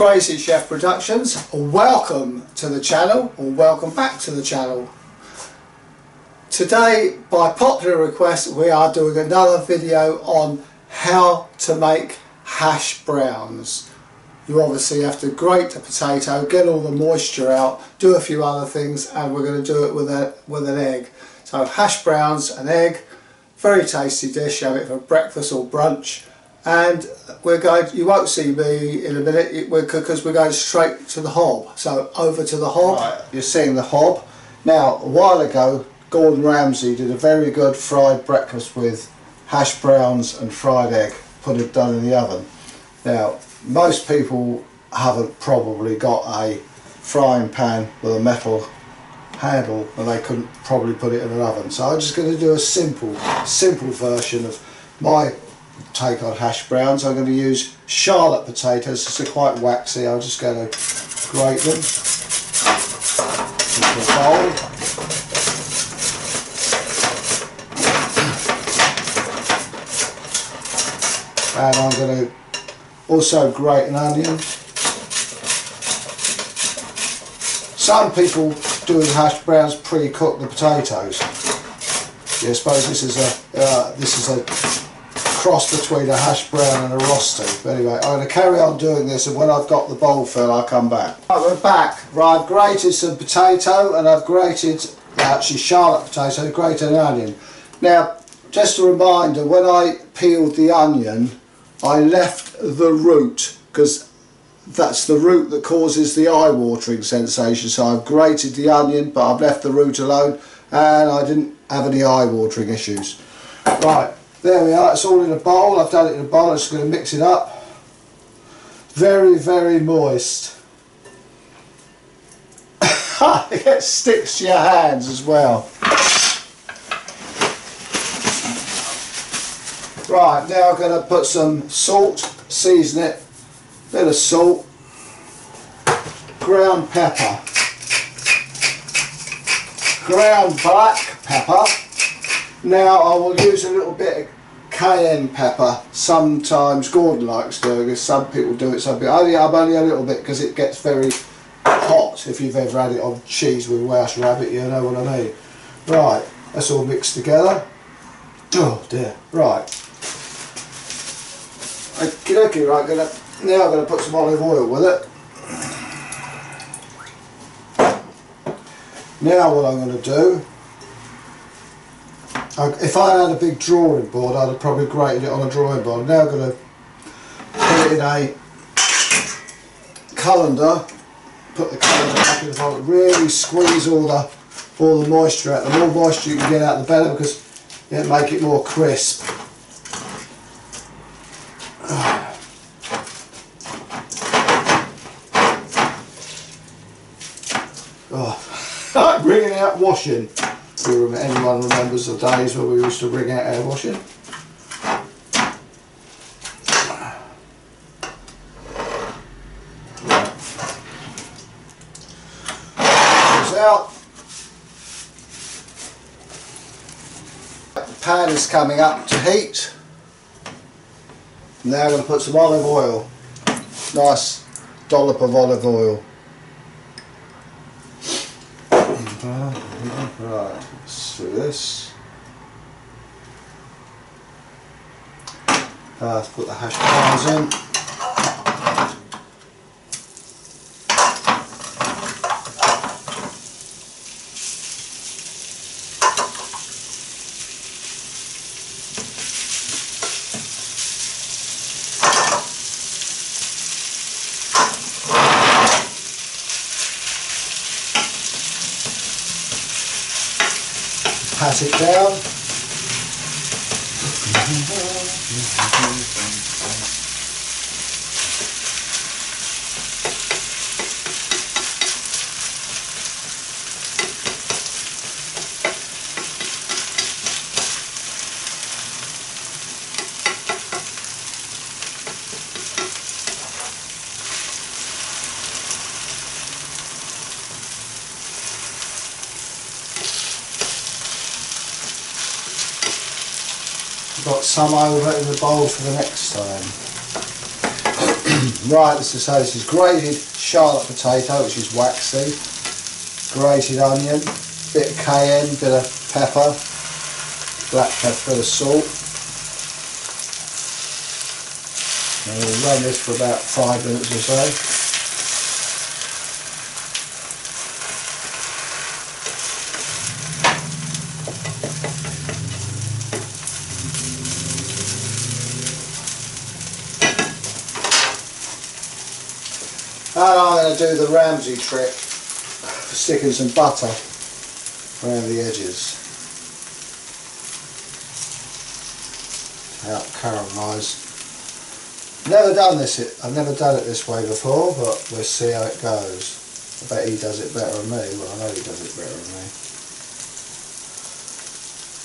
Crazy Chef Productions. Welcome to the channel, or welcome back to the channel. Today, by popular request, we are doing another video on how to make hash browns. You obviously have to grate the potato, get all the moisture out, do a few other things, and we're going to do it with an egg. So hash browns, an egg, very tasty dish. Have it for breakfast or brunch. And you won't see me in a minute because we're going straight to the hob. So over to the hob. Right, you're seeing the hob. Now, a while ago, Gordon Ramsay did a very good fried breakfast with hash browns and fried egg, put it done in the oven. Now, most people haven't probably got a frying pan with a metal handle, and they couldn't probably put it in an oven. So I'm just going to do a simple version of my take on hash browns. I'm going to use Charlotte potatoes. These are quite waxy. I'm just going to grate them into a bowl. And I'm going to also grate an onion. Some people do the hash browns pre-cook the potatoes. Yeah, I suppose this is a cross between a hash brown and a rosti. But anyway, I'm going to carry on doing this, and when I've got the bowl filled, I'll come back. Right, we're back. Right, I've grated some potato, and I've grated, actually Charlotte potato, grated an onion. Now, just a reminder, when I peeled the onion, I left the root, because that's the root that causes the eye-watering sensation. So I've grated the onion, but I've left the root alone, and I didn't have any eye-watering issues. Right. There we are, it's all in a bowl. I've done it in a bowl. I'm just going to mix it up. Very, very moist. It sticks to your hands as well. Right, now I'm going to put some salt, season it, bit of salt, ground pepper, ground black pepper. Now I will use a little bit of cayenne pepper. Sometimes Gordon likes doing it, some people do it, some people. I'm only a little bit because it gets very hot. If you've ever had it on cheese with Welsh rabbit, you know what I mean. Right, that's all mixed together. Oh dear, right. Okay, right, now I'm going to put some olive oil with it. Now what I'm going to do, if I had a big drawing board, I'd have probably grated it on a drawing board. Now I'm going to put it in a colander, put the colander back in the bowl, really squeeze all the moisture out. The more moisture you can get out, the better, because it'll make it more crisp. Oh, like wringing out washing. If anyone remembers the days when we used to wring out our washing. Comes out. The pan is coming up to heat. Now I'm going to put some olive oil. Nice dollop of olive oil. Right, let's do this. Let's put the hash browns in. Pat it down. Got some over in the bowl for the next time. Right, this is grated Charlotte potato, which is waxy, grated onion, bit of cayenne, bit of pepper, black pepper, bit of salt. And we'll run this for about 5 minutes or so. And I'm going to do the Ramsay trick for sticking some butter around the edges to help caramelise. Never done this, I've never done it this way before, but we'll see how it goes. I bet he does it better than me. Well, I know he does it better than me.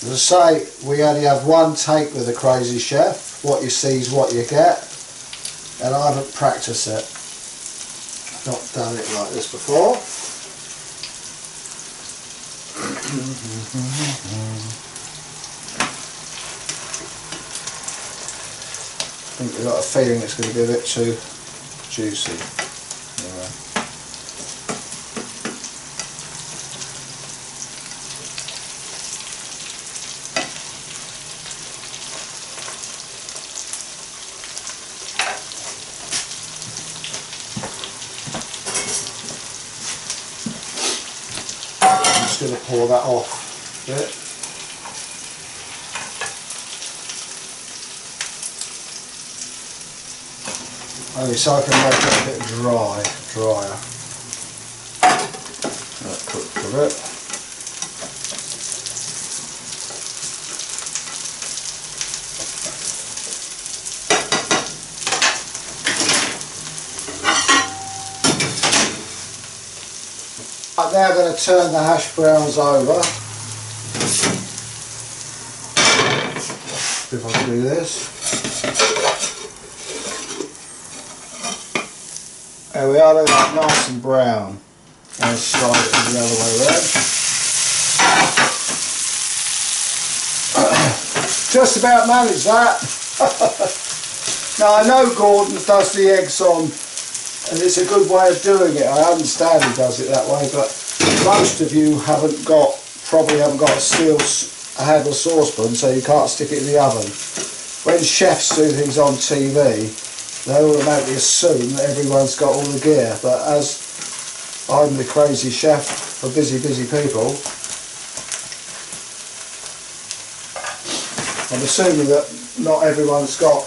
As I say, we only have one take with the Crazy Chef. What you see is what you get, and I haven't practiced it. Not done it like this before. I think I've got a feeling it's going to be a bit too juicy. Anyway. I'm just going to pour that off a bit. Only so I can make it a bit drier. That cooked a bit. I'm now going to turn the hash browns over. If I do this. There we are, they're nice and brown. And slide it the other way around. Just about managed that. Now I know Gordon does the eggs on, and it's a good way of doing it. I understand he does it that way, but most of you probably haven't got a handle saucepan, so you can't stick it in the oven. When chefs do things on TV, they automatically assume that everyone's got all the gear, but as I'm the Crazy Chef for busy people, I'm assuming that not everyone's got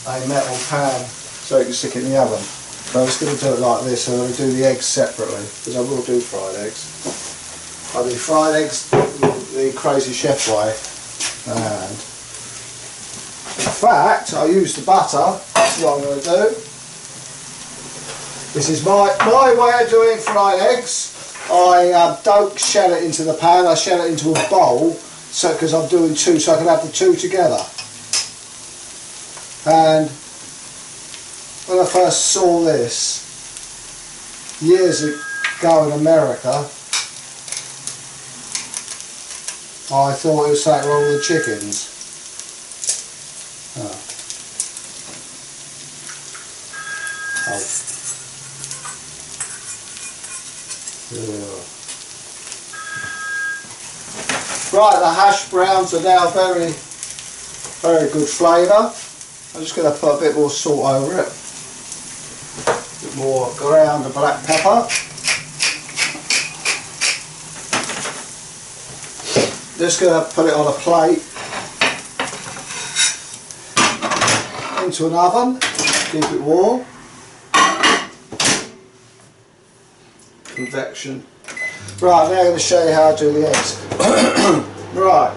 a metal pan so you can stick it in the oven. So I'm just going to do it like this, and I'm going to do the eggs separately, because I will do fried eggs. I'll do fried eggs the Crazy Chef way, and in fact I'll use the butter. That's what I'm going to do. This is my way of doing fried eggs. I don't shell it into the pan, I shell it into a bowl, so because I'm doing two, so I can have the two together. And when I first saw this years ago in America, I thought it was something wrong with the chickens. Oh. Yeah. Right, the hash browns are now very good flavour. I'm just going to put a bit more salt over it, a bit more ground black pepper. Just going to put it on a plate into an oven, keep it warm. Convection. Right, now I'm going to show you how to do the eggs. Right,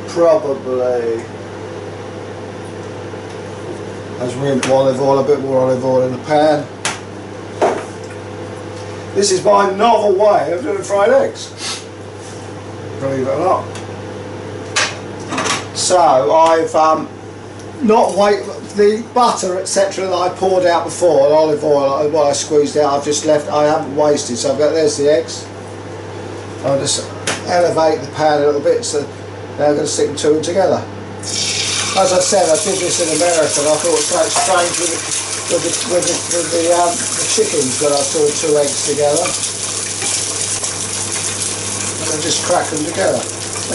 probably as we're into olive oil, a bit more olive oil in the pan. This is my novel way of doing fried eggs, believe it or not. So I've not the butter etc that I poured out before, and olive oil, what I squeezed out, I've just left, I haven't wasted. So I've got, there's the eggs. I'll just elevate the pan a little bit, so now I'm going to stick the two together. As I said, I did this in America and I thought it was quite strange with the chickens that I threw 2 eggs together. And then just crack them together.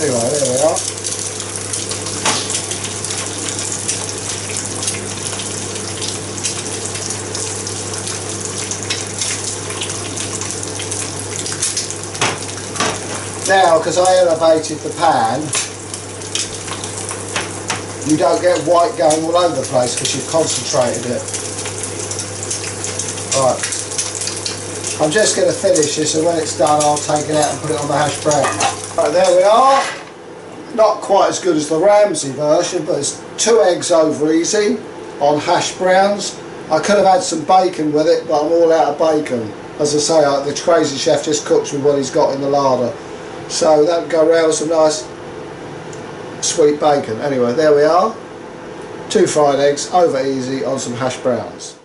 Anyway, there we are. Now, because I elevated the pan, you don't get white going all over the place because you've concentrated it. Right, I'm just going to finish this, and when it's done I'll take it out and put it on the hash brown. Right, there we are. Not quite as good as the Ramsay version, but it's 2 eggs over easy on hash browns. I could have had some bacon with it, but I'm all out of bacon. As I say, the crazy chef just cooks with what he's got in the larder. So that would go around with some nice sweet bacon. Anyway, there we are. 2 fried eggs over easy on some hash browns.